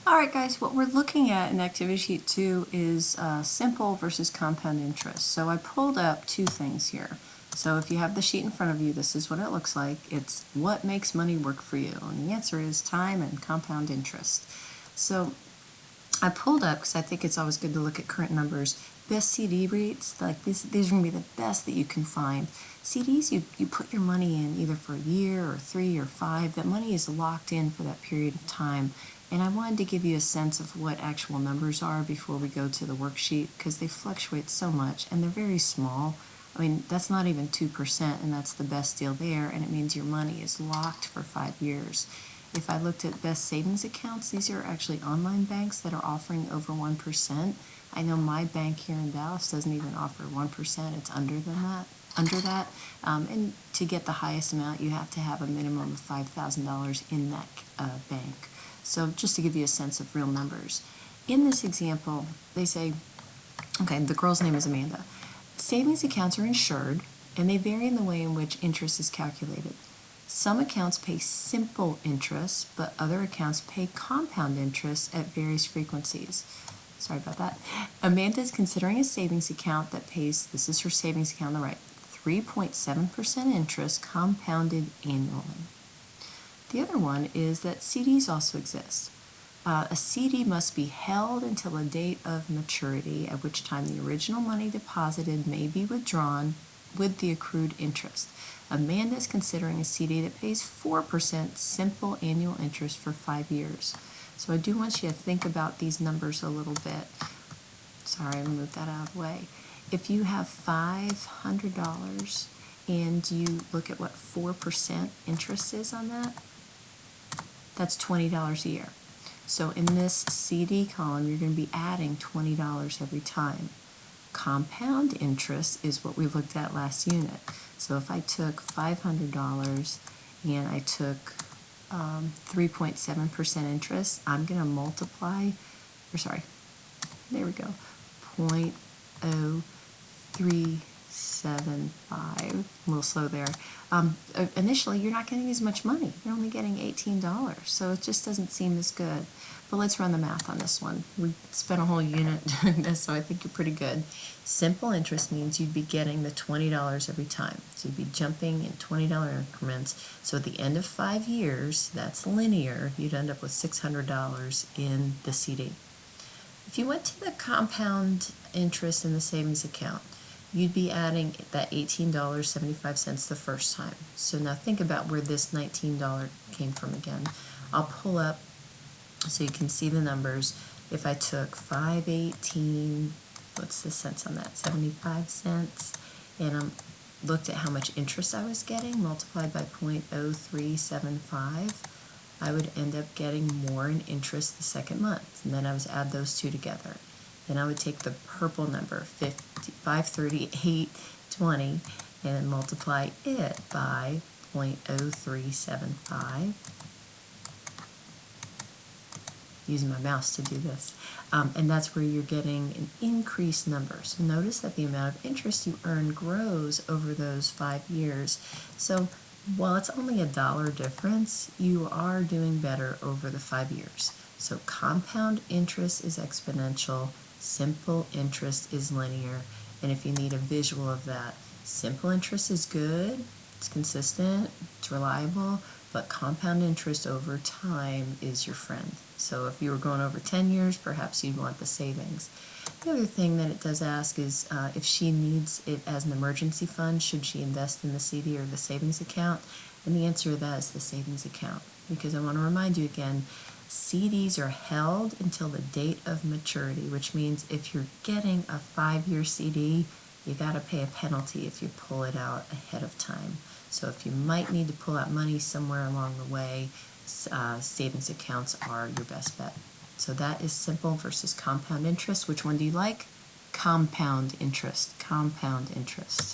Alright guys, what we're looking at in Activity Sheet 2 is simple versus compound interest. So I pulled up two things here. So if you have the sheet in front of you, this is what it looks like. It's what makes money work for you? And the answer is time and compound interest. So I pulled up, because I think it's always good to look at current numbers, best CD rates. Like these are going to be the best that you can find. CDs, you put your money in either for a year or 3 or 5. That money is locked in for that period of time. And I wanted to give you a sense of what actual numbers are before we go to the worksheet, because they fluctuate so much and they're very small. I mean, that's not even 2%, and that's the best deal there, and it means your money is locked for 5 years. If I looked at best savings accounts, these are actually online banks that are offering over 1%. I know my bank here in Dallas doesn't even offer 1%, it's under that. And to get the highest amount, you have to have a minimum of $5,000 in that bank. So just to give you a sense of real numbers. In this example, they say, okay, the girl's name is Amanda. Savings accounts are insured, and they vary in the way in which interest is calculated. Some accounts pay simple interest, but other accounts pay compound interest at various frequencies. Sorry about that. Amanda is considering a savings account that pays, this is her savings account on the right, 3.7% interest compounded annually. The other one is that CDs also exist. A CD must be held until a date of maturity, at which time the original money deposited may be withdrawn with the accrued interest. Amanda is considering a CD that pays 4% simple annual interest for 5 years. So I do want you to think about these numbers a little bit. Sorry, I moved that out of the way. If you have $500 and you look at what 4% interest is on that, that's $20 a year. So in this CD column, you're going to be adding $20 every time. Compound interest is what we looked at last unit. So if I took $500 and I took 3.7% interest, I'm going to multiply, or sorry, there we go, 0.0375, a little slow there. Initially, you're not getting as much money. You're only getting $18, so it just doesn't seem as good. But let's run the math on this one. We spent a whole unit doing this, so I think you're pretty good. Simple interest means you'd be getting the $20 every time. So you'd be jumping in $20 increments. So at the end of 5 years, that's linear, you'd end up with $600 in the CD. If you went to the compound interest in the savings account, you'd be adding that $18.75 the first time. So now think about where this $19 came from again. I'll pull up so you can see the numbers. If I took 518, what's the cents on that? 75 cents, and looked at how much interest I was getting multiplied by 0.0375, I would end up getting more in interest the second month. And then I would add those two together. Then I would take the purple number, 538.20, and then multiply it by 0.0375. Using my mouse to do this. And that's where you're getting an increased number. So notice that the amount of interest you earn grows over those 5 years. So while it's only $1 difference, you are doing better over the 5 years. So compound interest is exponential, simple interest is linear, and if you need a visual of that, simple interest is good, it's consistent, it's reliable, but compound interest over time is your friend. So if you were going over 10 years, perhaps you'd want the savings. The other thing that it does ask is if she needs it as an emergency fund, should she invest in the CD or the savings account? And the answer to that is the savings account. Because I want to remind you again, CDs are held until the date of maturity, which means if you're getting a 5-year CD, you got to pay a penalty if you pull it out ahead of time. So if you might need to pull out money somewhere along the way, savings accounts are your best bet. So that is simple versus compound interest. Which one do you like? Compound interest. Compound interest.